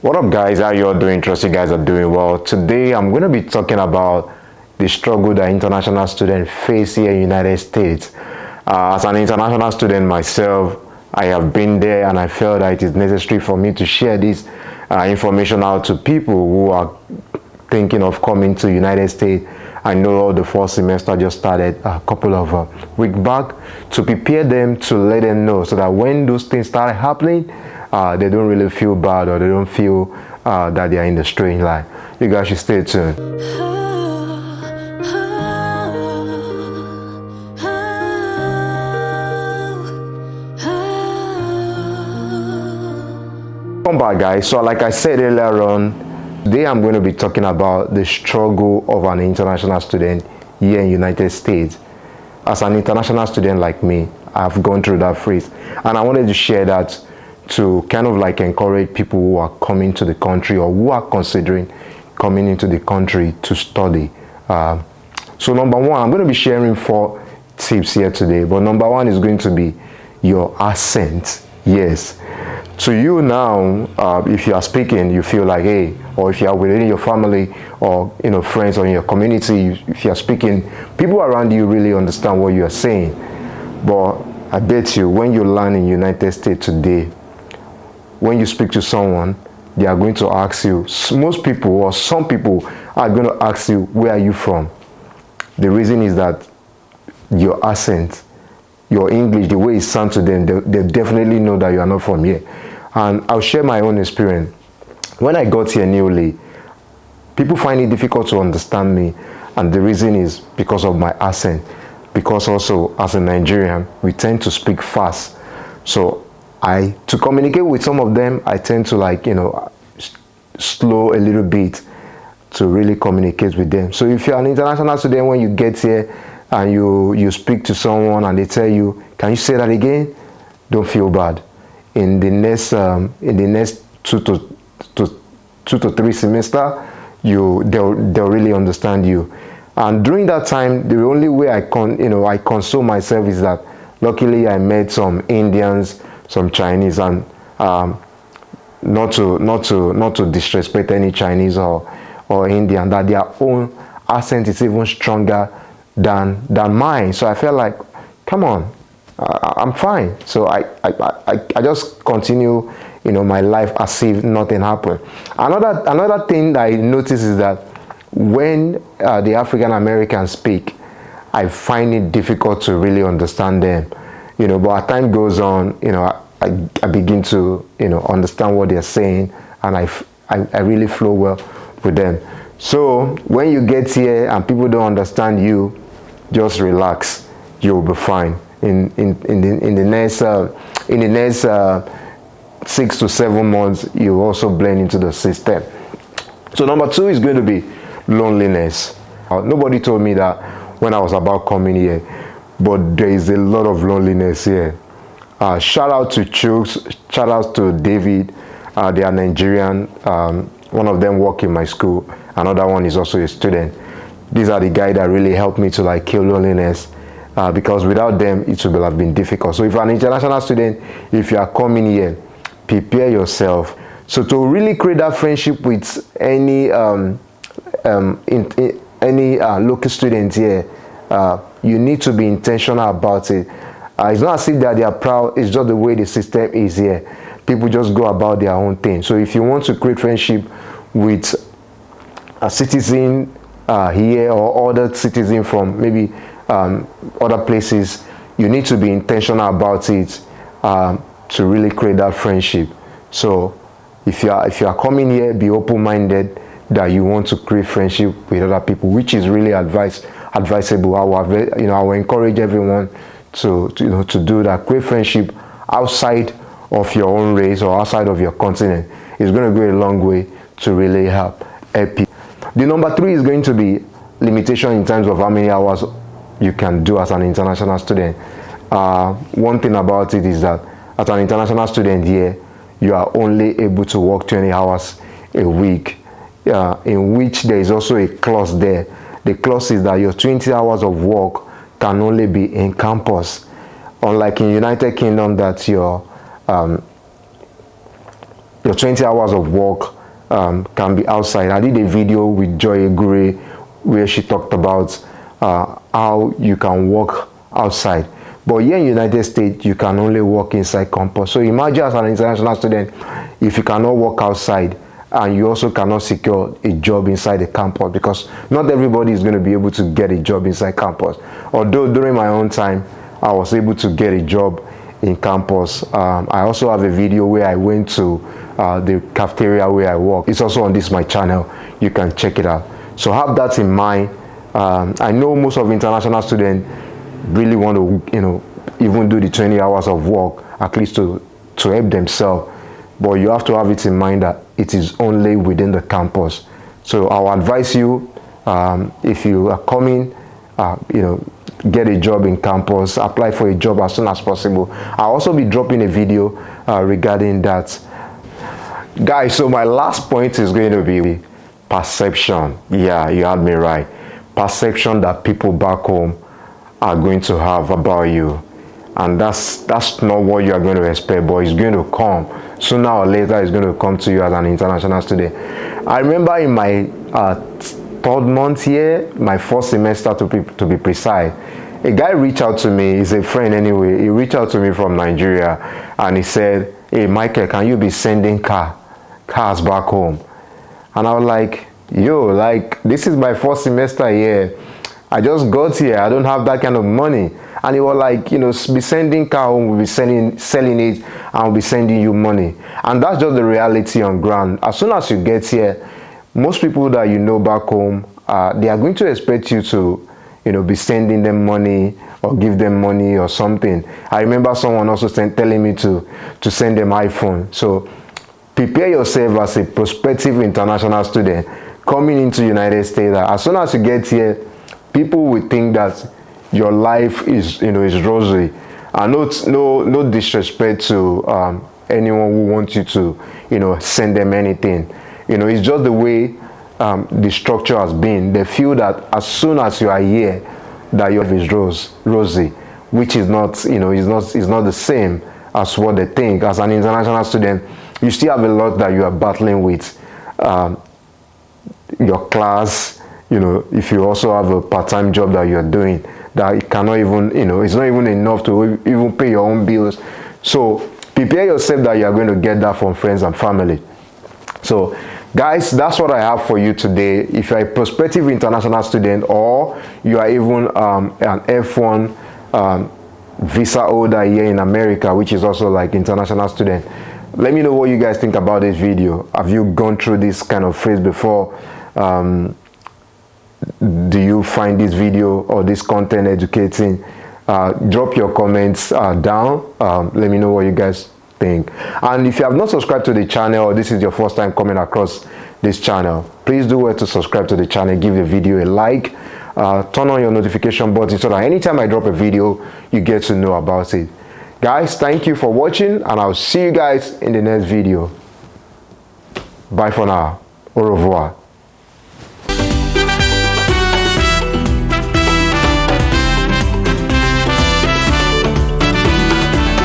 What up, guys? How you all doing? Trust you guys are doing well. Today I'm going to be talking about the struggle that international students face here in the United States. As an international student myself, I have been there, and I felt that it is necessary for me to share this information out to people who are thinking of coming to the United States. I know the fall semester just started a couple of weeks back, to prepare them, to let them know, so that when those things start happening, they don't really feel bad, or they don't feel that they are in the strange life. You guys should stay tuned. Come back, guys. So like I said earlier on, today I'm going to be talking about the struggle of an international student here in the United States. As an international student like me, I've gone through that phase, and I wanted to share that to kind of like encourage people who are coming to the country, or who are considering coming into the country to study. So number one, I'm going to be sharing 4 tips here today, but number one is going to be your accent. Yes, to you now, if you are speaking, you feel like, hey, or if you are within your family, or friends, or in your community, if you are speaking, people around you really understand what you are saying. But I bet you, when you land in United States today, when you speak to someone, they are going to ask you, most people or some people are going to ask you, where are you from? The reason is that your accent, your English, the way it sounds to them, they definitely know that you are not from here. And I'll share my own experience. When I got here newly, people find it difficult to understand me, and the reason is because of my accent. Because also, as a Nigerian, we tend to speak fast. So to communicate with some of them, I tend to slow a little bit to really communicate with them. So if you're an international student, when you get here and you speak to someone and they tell you, can you say that again? Don't feel bad. In the next 2 to 3 semester, they'll really understand you. And during that time, the only way I console myself is that luckily I met some Indians, some Chinese, and not to disrespect any Chinese or Indian, that their own accent is even stronger than mine. So I felt like, come on, I'm fine. So I just continue my life as if nothing happened. Another thing that I noticed is that when the African Americans speak, I find it difficult to really understand them. But as time goes on, I begin to understand what they're saying, and I really flow well with them. So when you get here and people don't understand you, just relax. You'll be fine. In the next 6 to 7 months, you also blend into the system. So number 2 is going to be loneliness. Nobody told me that when I was about coming here, but there is a lot of loneliness here. Shout out to Chooks, shout out to David. They are Nigerian. One of them work in my school. Another one is also a student. These are the guys that really helped me to kill loneliness, because without them it would have been difficult. So if you're an international student, if you are coming here, prepare yourself. So to really create that friendship with any local student here, you need to be intentional about it. It's not as if that they are proud, it's just the way the system is here. People just go about their own thing. So if you want to create friendship with a citizen here, or other citizen from maybe other places, you need to be intentional about it to really create that friendship. So if you are coming here, be open-minded that you want to create friendship with other people, which is really advisable. I will encourage everyone to do that. Create friendship outside of your own race or outside of your continent. It's going to go a long way to really help people. The number 3 is going to be limitation in terms of how many hours you can do as an international student. One thing about it is that as an international student here, you are only able to work 20 hours a week, in which there is also a clause there. The clause is that your 20 hours of work can only be in campus. Unlike in United Kingdom, that your your 20 hours of work can be outside. I did a video with Joy Egure where she talked about how you can work outside. But here in the United States, you can only work inside campus. So imagine as an international student, if you cannot work outside and you also cannot secure a job inside the campus, because not everybody is going to be able to get a job inside campus. Although during my own time, I was able to get a job in campus. I also have a video where I went to the cafeteria where I work. It's also on my channel. You can check it out. So have that in mind. I know most of international students really want to, even do the 20 hours of work, at least to help themselves. But you have to have it in mind that it is only within the campus. So I'll advise you, if you are coming, get a job in campus, apply for a job as soon as possible. I'll also be dropping a video regarding that. Guys, so my last point is going to be perception. Yeah, you had me right. Perception that people back home are going to have about you. And that's not what you are going to expect, but it's going to come. Sooner or later, it's going to come to you as an international student. I remember in my third month here, my first semester to be precise, a guy reached out to me. He's a friend anyway. He reached out to me from Nigeria and he said, "Hey Michael, can you be sending cars back home?" And I was like, yo, like, this is my first semester here. I just got here. I don't have that kind of money. And he was like, be sending car home, we'll be selling it, and we'll be sending you money. And that's just the reality on ground. As soon as you get here, most people that you know back home, they are going to expect you to, be sending them money or give them money or something. I remember someone also telling me to send them iPhone. So prepare yourself as a prospective international student coming into United States. As soon as you get here, people will think that your life is rosy. And no disrespect to anyone who wants you to send them anything. It's just the way the structure has been. They feel that as soon as you are here, that your life is rosy, which is not is not the same as what they think. As an international student, you still have a lot that you are battling with. Your class, if you also have a part-time job that you're doing, that it cannot even, it's not even enough to even pay your own bills. So prepare yourself that you are going to get that from friends and family. So guys, that's what I have for you today. If you're a prospective international student, or you are even an F1 visa holder here in America, which is also like international student, let me know what you guys think about this video. Have you gone through this kind of phase before? Do you find this video or this content educating? Drop your comments down. Let me know what you guys think. And if you have not subscribed to the channel, or this is your first time coming across this channel, please do well to subscribe to the channel, give the video a like, turn on your notification button so that anytime I drop a video, you get to know about it. Guys, thank you for watching, and I'll see you guys in the next video. Bye for now. Au revoir.